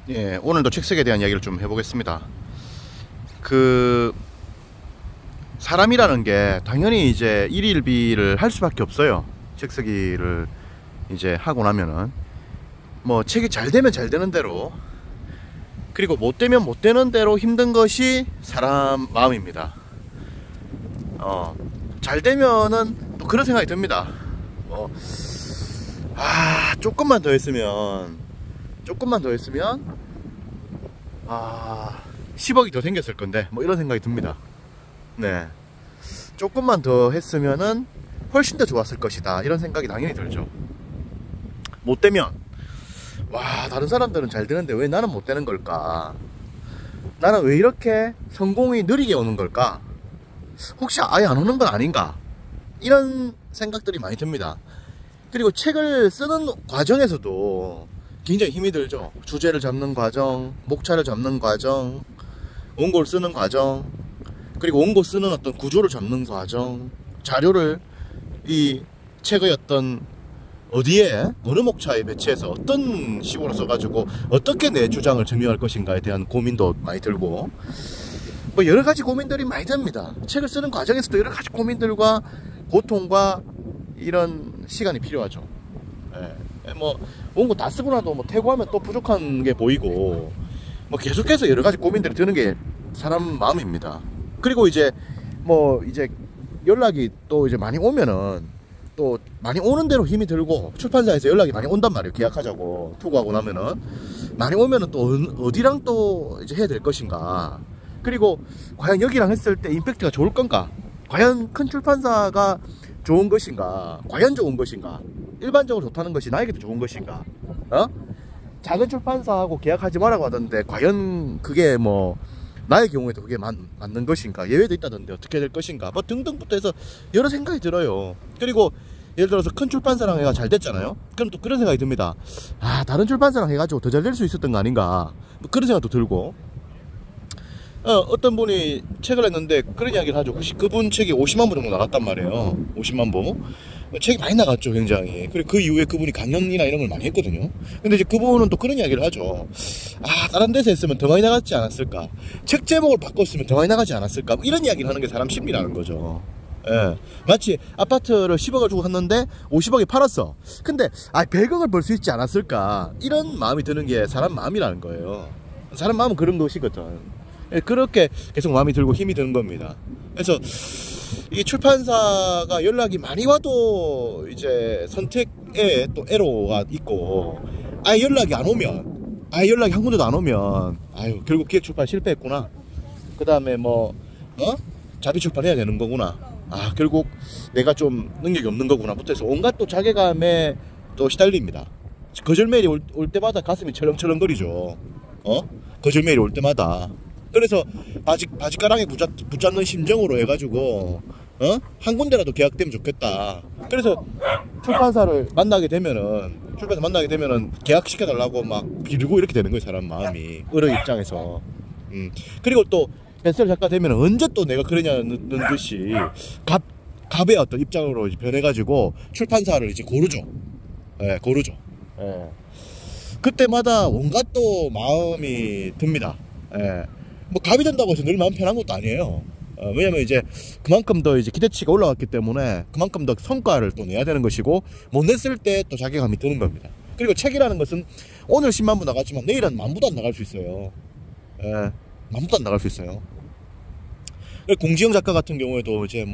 예, 오늘도 책쓰기에 대한 이야기를 좀 해보겠습니다. 사람이라는 게 당연히 이제 일일비를 할 수밖에 없어요. 책쓰기를 이제 하고 나면은 뭐 책이 잘 되면 잘 되는 대로, 그리고 못 되면 못 되는 대로 힘든 것이 사람 마음입니다. 잘 되면은 또 그런 생각이 듭니다. 조금만 더 했으면 10억이 더 생겼을 건데, 뭐 이런 생각이 듭니다. 네, 조금만 더 했으면은 훨씬 더 좋았을 것이다, 이런 생각이 당연히 들죠. 못 되면 다른 사람들은 잘 되는데 왜 나는 못 되는 걸까? 나는 왜 이렇게 성공이 느리게 오는 걸까? 혹시 아예 안 오는 건 아닌가? 이런 생각들이 많이 듭니다. 그리고 책을 쓰는 과정에서도 굉장히 힘이 들죠. 주제를 잡는 과정, 목차를 잡는 과정, 원고를 쓰는 과정, 그리고 원고 쓰는 어떤 구조를 잡는 과정, 자료를 이 책의 어떤 어디에 어느 목차에 배치해서 어떤 식으로 써가지고 어떻게 내 주장을 증명할 것인가에 대한 고민도 많이 들고, 뭐 여러가지 고민들이 많이 듭니다. 책을 쓰는 과정에서도 여러가지 고민들과 고통과 이런 시간이 필요하죠. 뭐 원고 다 쓰고 나도 뭐 퇴고하면 또 부족한 게 보이고, 뭐 계속해서 여러가지 고민들이 드는 게 사람 마음입니다. 그리고 이제 연락이 또 이제 많이 오면은 또 많이 오는 대로 힘이 들고, 출판사에서 연락이 많이 온단 말이에요. 계약하자고 투고하고 나면은 많이 오면은 또 어디랑 또 이제 해야 될 것인가, 그리고 과연 여기랑 했을 때 임팩트가 좋을 건가, 과연 큰 출판사가 좋은 것인가, 과연 좋은 것인가, 일반적으로 좋다는 것이 나에게도 좋은 것인가, 작은 출판사하고 계약하지 말라고 하던데 과연 그게 뭐 나의 경우에도 그게 맞는 것인가, 예외도 있다던데 어떻게 될 것인가, 뭐 등등부터 해서 여러 생각이 들어요. 그리고 예를 들어서 큰 출판사랑 해가 잘 됐잖아요. 그럼 또 그런 생각이 듭니다. 다른 출판사랑 해가지고 더 잘 될 수 있었던 거 아닌가, 뭐 그런 생각도 들고, 어떤 분이 책을 했는데 그런 이야기를 하죠. 혹시 그분 책이 50만 부 정도 나갔단 말이에요. 50만 부. 책이 많이 나갔죠, 굉장히. 그리고 그 이후에 그분이 강연이나 이런 걸 많이 했거든요. 근데 이제 그분은 또 그런 이야기를 하죠. 다른 데서 했으면 더 많이 나갔지 않았을까, 책 제목을 바꿨으면 더 많이 나가지 않았을까, 뭐 이런 이야기를 하는 게 사람 심리라는 거죠. 마치 아파트를 10억을 주고 샀는데 50억에 팔았어. 근데 100억을 벌 수 있지 않았을까, 이런 마음이 드는 게 사람 마음이라는 거예요. 사람 마음은 그런 것이거든. 그렇게 계속 마음이 들고 힘이 드는 겁니다. 그래서 이 출판사가 연락이 많이 와도 이제 선택에 또 애로가 있고, 연락이 안 오면, 연락이 한 군데도 안 오면 결국 기획출판 실패했구나, 그 다음에 자비 출판해야 되는 거구나, 결국 내가 좀 능력이 없는 거구나 부터 해서 온갖 또 자괴감에 또 시달립니다. 거절 메일이 올 때마다 가슴이 철렁철렁거리죠. 거절 메일이 올 때마다. 그래서 바지가랑에 붙잡는 심정으로 해가지고 한 군데라도 계약되면 좋겠다. 그래서 출판사 만나게 되면은 계약시켜달라고 막 빌고 이렇게 되는 거예요, 사람 마음이, 의뢰 입장에서. 그리고 또 베스트셀러 작가 되면 언제 또 내가 그러냐는 듯이 갑의 어떤 입장으로 변해가지고 출판사를 이제 고르죠. 고르죠. 그때마다 온갖 또 마음이 듭니다. 뭐 갑이 된다고 해서 늘 마음 편한 것도 아니에요. 왜냐면 이제 그만큼 더 이제 기대치가 올라갔기 때문에 그만큼 더 성과를 또 내야 되는 것이고, 못 냈을 때 또 자괴감이 드는 겁니다. 그리고 책이라는 것은 오늘 10만 부 나갔지만 내일은 10,000부도 안 나갈 수 있어요. 10,000부도 안 나갈 수 있어요. 공지영 작가 같은 경우에도 이제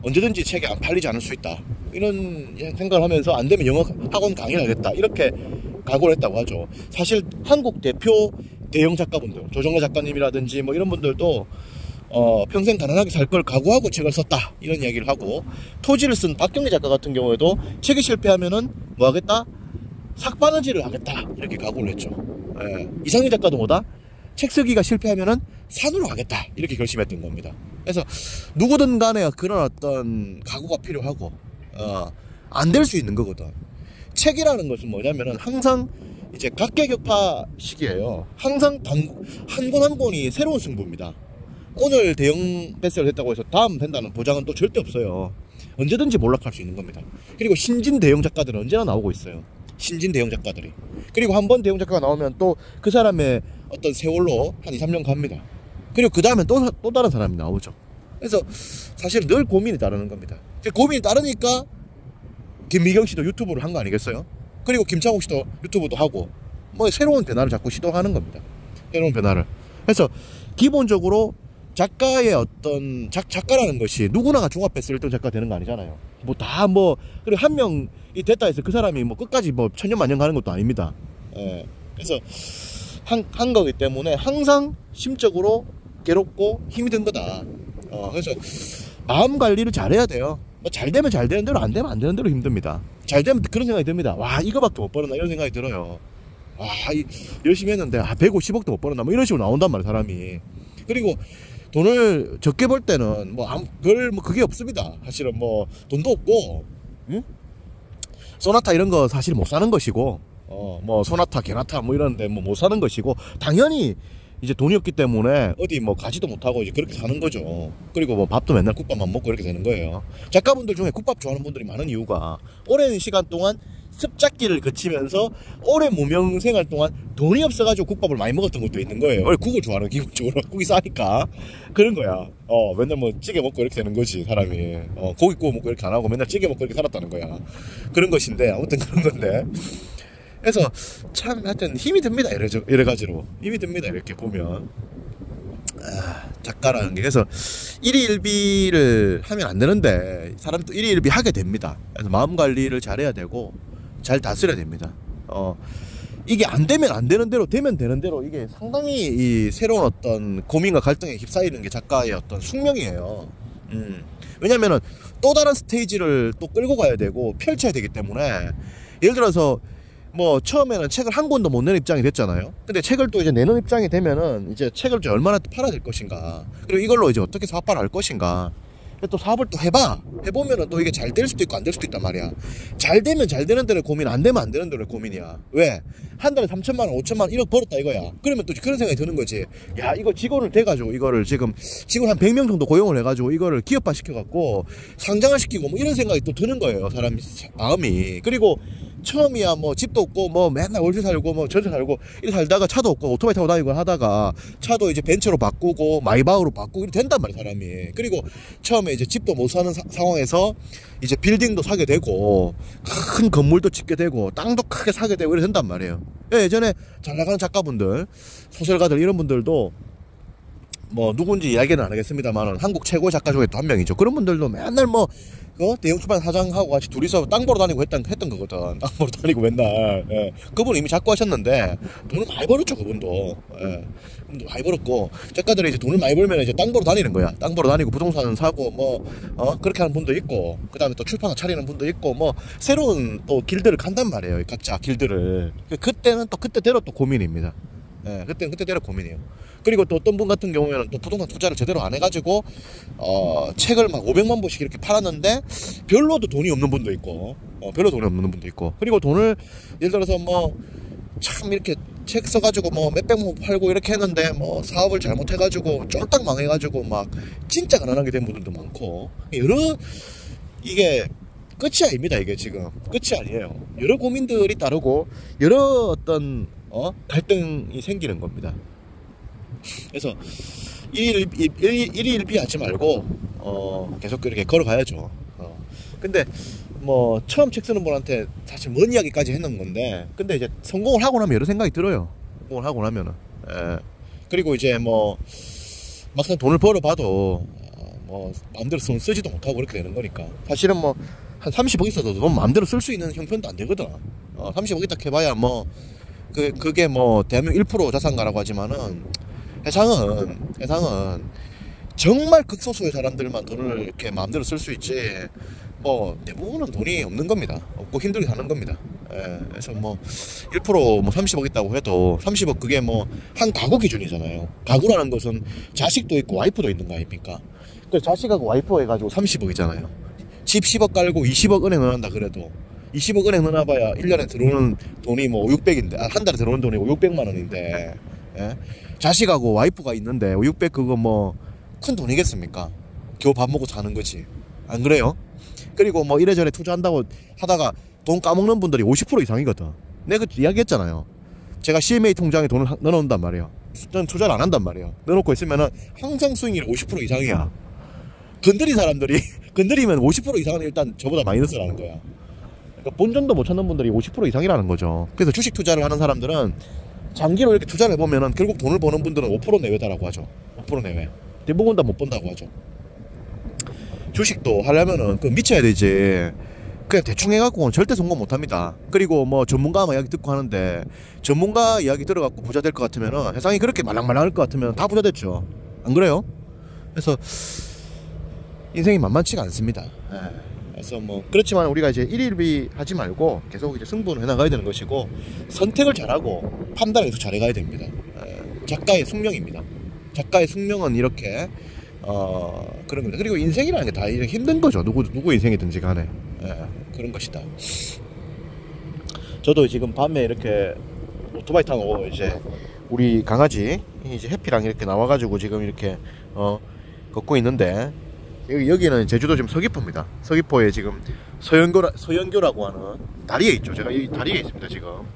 언제든지 책이 안 팔리지 않을 수 있다, 이런 생각을 하면서 안 되면 영어 학원 강의를 하겠다, 이렇게 각오를 했다고 하죠. 사실 한국 대표 대형 작가분들, 조정래 작가님이라든지 뭐 이런 분들도 평생 가난하게 살 걸 각오하고 책을 썼다, 이런 이야기를 하고, 토지를 쓴 박경리 작가 같은 경우에도 책이 실패하면은 뭐 하겠다? 삭바느질을 하겠다, 이렇게 각오를 했죠. 이상희 작가도 책 쓰기가 실패하면은 산으로 가겠다, 이렇게 결심했던 겁니다. 그래서 누구든 간에 그런 어떤 각오가 필요하고, 안 될 수 있는 거거든. 책이라는 것은 뭐냐면은 항상 이제 각계격파식이에요. 항상 한 권 한 권이 새로운 승부입니다. 오늘 대형 베스트셀러 했다고 해서 다음 된다는 보장은 또 절대 없어요. 언제든지 몰락할 수 있는 겁니다. 그리고 신진 대형 작가들은 언제나 나오고 있어요. 신진 대형 작가들이. 그리고 한 번 대형 작가가 나오면 또 그 사람의 어떤 세월로 한 2, 3년 갑니다. 그리고 그 다음에 또 다른 사람이 나오죠. 그래서 사실 늘 고민이 따르는 겁니다. 고민이 따르니까 김미경 씨도 유튜브를 한 거 아니겠어요? 그리고 김창욱 씨도 유튜브도 하고 뭐 새로운 변화를 자꾸 시도하는 겁니다. 새로운 변화를. 그래서 기본적으로 작가의 어떤 작가라는 것이 누구나가 종합해서 1등 작가 되는 거 아니잖아요. 뭐 다 뭐 그리고 한 명이 됐다 해서 그 사람이 뭐 끝까지 뭐 천년만년 가는 것도 아닙니다. 예. 그래서 한 거기 때문에 항상 심적으로 괴롭고 힘이 든 거다. 그래서 마음 관리를 잘해야 돼요. 뭐 잘 되면 잘 되는 대로, 안 되면 안 되는 대로 힘듭니다. 잘 되면 그런 생각이 듭니다. 와, 이거밖에 못 벌었나 이런 생각이 들어요. 와, 열심히 했는데 150억도 못 벌었나 뭐 이런 식으로 나온단 말이에요, 사람이. 그리고 돈을 적게 벌 때는 뭐 그게 없습니다. 사실은 뭐 돈도 없고, 응? 소나타 이런 거 사실 못 사는 것이고, 뭐 소나타, 게나타 뭐 이런데 뭐 못 사는 것이고, 당연히 이제 돈이 없기 때문에 어디 뭐 가지도 못하고 이제 그렇게 사는 거죠. 그리고 뭐 밥도 맨날 국밥만 먹고 이렇게 되는 거예요. 작가분들 중에 국밥 좋아하는 분들이 많은 이유가 오랜 시간 동안 습작기를 거치면서 오랜 무명 생활 동안 돈이 없어가지고 국밥을 많이 먹었던 것도 있는 거예요. 원래 국을 좋아하는 기본적으로 국이 싸니까 그런 거야. 맨날 뭐 찌개 먹고 이렇게 되는 거지 사람이. 고기 구워 먹고 이렇게 안 하고 맨날 찌개 먹고 이렇게 살았다는 거야. 그런 것인데 아무튼 그런 건데. 그래서 참 하여튼 힘이 듭니다. 여러 가지로 힘이 듭니다. 이렇게 보면 작가라는 게. 그래서 1위 1비를 하면 안 되는데 사람이 또 1위 1비 하게 됩니다. 그래서 마음 관리를 잘해야 되고 잘 다스려야 됩니다. 이게 안 되면 안 되는 대로, 되면 되는 대로, 이게 상당히 이 새로운 어떤 고민과 갈등에 휩싸이는 게 작가의 어떤 숙명이에요. 왜냐면은 또 다른 스테이지를 또 끌고 가야 되고 펼쳐야 되기 때문에, 예를 들어서 뭐 처음에는 책을 한 권도 못 내는 입장이 됐잖아요. 근데 책을 또 이제 내는 입장이 되면은 이제 책을 이제 얼마나 팔아야 될 것인가, 그리고 이걸로 이제 어떻게 사업을 할 것인가, 또 사업을 또 해보면은 또 이게 잘 될 수도 있고 안 될 수도 있단 말이야. 잘 되면 잘 되는 대로 고민, 안 되면 안 되는 대로 고민이야. 왜? 한 달에 3천만 원, 5천만 원, 1억 벌었다 이거야. 그러면 또 그런 생각이 드는 거지. 야, 이거 직원을 대가지고 이거를 지금 한 100명 정도 고용을 해가지고 이거를 기업화 시켜갖고 상장을 시키고 뭐 이런 생각이 또 드는 거예요, 사람 마음이. 그리고 처음이야 뭐 집도 없고 뭐 맨날 월세 살고 뭐 전세 살고 이렇게 살다가 차도 없고 오토바이 타고 다니고 하다가 차도 이제 벤츠로 바꾸고 마이바흐로 바꾸고 이렇게 된단 말이야, 사람이. 그리고 처음에 이제 집도 못 사는 상황에서 이제 빌딩도 사게 되고 큰 건물도 짓게 되고 땅도 크게 사게 되고 이렇게 된단 말이에요. 예전에 잘 나가는 작가분들, 소설가들 이런 분들도 뭐 누군지 이야기는 안 하겠습니다만 한국 최고의 작가 중에 또 한 명이죠. 그런 분들도 맨날 뭐 대형 출판 사장하고 같이 둘이서 땅 보러 다니고 했던 거거든. 땅 보러 다니고 맨날. 그분 이미 작고 하셨는데 돈을 많이 벌었죠, 그분도. 그분도 많이 벌었고, 작가들이 이제 돈을 많이 벌면 이제 땅 보러 다니는 거야. 땅 보러 다니고 부동산 사고 뭐 그렇게 하는 분도 있고, 그 다음에 또 출판사 차리는 분도 있고, 뭐 새로운 또 길들을 간단 말이에요, 각자 길들을. 그때는 또 그때대로 또 고민입니다. 그때는 그때대로 고민이에요. 그리고 또 어떤 분 같은 경우에는 또 부동산 투자를 제대로 안 해가지고 책을 막 500만 부씩 이렇게 팔았는데 별로도 돈이 없는 분도 있고, 별로 돈이 없는 분도 있고, 그리고 돈을 예를 들어서 뭐 참 이렇게 책 써가지고 뭐 몇백만 부 팔고 이렇게 했는데 뭐 사업을 잘못해가지고 쫄딱 망해가지고 막 진짜 가난하게 된 분들도 많고, 이게 끝이 아닙니다. 이게 지금 끝이 아니에요. 여러 고민들이 따르고 여러 어떤 갈등이 생기는 겁니다. 그래서 1위 1비 하지 말고 계속 이렇게 걸어가야죠. 근데 뭐 처음 책 쓰는 분한테 사실 먼 이야기까지 해놓은 건데, 근데 이제 성공을 하고 나면 여러 생각이 들어요. 성공을 하고 나면은. 그리고 이제 뭐 막상 돈을 벌어봐도 뭐 마음대로 쓰지도 못하고 그렇게 되는 거니까. 사실은 뭐 한 30억 있어도 넌 마음대로 쓸 수 있는 형편도 안 되거든. 30억 있다 해봐야 뭐 그게 뭐 대한민국 1% 자산가라고 하지만은 세상은 정말 극소수의 사람들만 돈을 이렇게 마음대로 쓸 수 있지, 뭐 대부분은 돈이 없는 겁니다. 없고 힘들게 사는 겁니다. 그래서 뭐 1% 뭐 30억 있다고 해도 30억 그게 뭐 한 가구 기준이잖아요. 가구라는 것은 자식도 있고 와이프도 있는 거 아닙니까? 그래서 자식하고 와이프 해가지고 30억이잖아요. 집 10억 깔고 20억 은행 넣는다 그래도 20억 은행 넣어봐야 1년에 들어오는 돈이 뭐 600인데, 한 달에 들어오는 돈이 600만 원인데, 자식하고 와이프가 있는데 600 그거 뭐 큰 돈이겠습니까? 겨우 밥 먹고 사는 거지. 안 그래요? 그리고 뭐 이래저래 투자한다고 하다가 돈 까먹는 분들이 50% 이상이거든. 내가 이야기했잖아요. 제가 CMA 통장에 돈을 넣어놓는단 말이에요. 저는 투자를 안 한단 말이에요. 넣어놓고 있으면은 항상 수익률이 50% 이상이야. 건드린 사람들이 건드리면 50% 이상은 일단 저보다 마이너스라는 거야. 그러니까 본전도 못 찾는 분들이 50% 이상이라는 거죠. 그래서 주식 투자를 하는 사람들은 장기로 이렇게 투자를 해보면은 결국 돈을 버는 분들은 5% 내외다라고 하죠. 5% 내외. 대부분 다 못 번다고 하죠. 주식도 하려면은 그 미쳐야 되지. 그냥 대충 해갖고는 절대 성공 못합니다. 그리고 뭐 전문가 이야기 듣고 하는데 전문가 이야기 들어갖고 부자 될 것 같으면은 세상이 그렇게 말랑말랑할 것 같으면 다 부자 됐죠. 안 그래요? 그래서 인생이 만만치가 않습니다. 그래서 뭐 그렇지만 우리가 이제 일일비 하지 말고 계속 이제 승부는 해나가야 되는 것이고 선택을 잘하고 판단을 계속 잘해가야 됩니다. 작가의 숙명입니다. 작가의 숙명은 이렇게 그런 겁니다. 그리고 인생이라는 게 다 힘든 거죠. 누구 인생이든지 간에 그런 것이다. 저도 지금 밤에 이렇게 오토바이 타고 이제 우리 강아지 이제 해피랑 이렇게 나와가지고 지금 이렇게 걷고 있는데 여기는 제주도 지금 서귀포입니다. 서귀포에 지금 서연교라고 하는 다리에 있죠. 제가 이 다리에 있습니다. 지금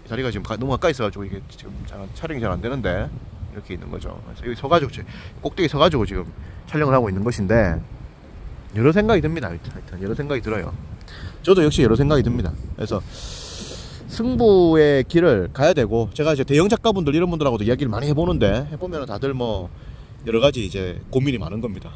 이 다리가 지금 너무 가까이 있어가지고 이게 지금 촬영이 잘 안 되는데 이렇게 있는 거죠. 그래서 여기 서가지고 꼭대기 서가지고 지금 촬영을 하고 있는 것인데 여러 생각이 듭니다. 하여튼 여러 생각이 들어요. 저도 역시 여러 생각이 듭니다. 그래서 승부의 길을 가야 되고 제가 이제 대형 작가분들 이런 분들하고도 이야기를 많이 해보는데 해보면 다들 뭐 여러 가지 이제 고민이 많은 겁니다.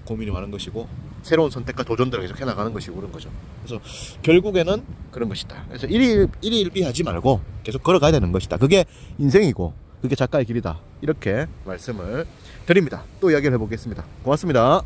고민이 많은 것이고 새로운 선택과 도전들을 계속 해나가는 것이고 그런 거죠. 그래서 결국에는 그런 것이다. 그래서 일일비 하지 말고 계속 걸어가야 되는 것이다. 그게 인생이고 그게 작가의 길이다. 이렇게 말씀을 드립니다. 또 이야기를 해보겠습니다. 고맙습니다.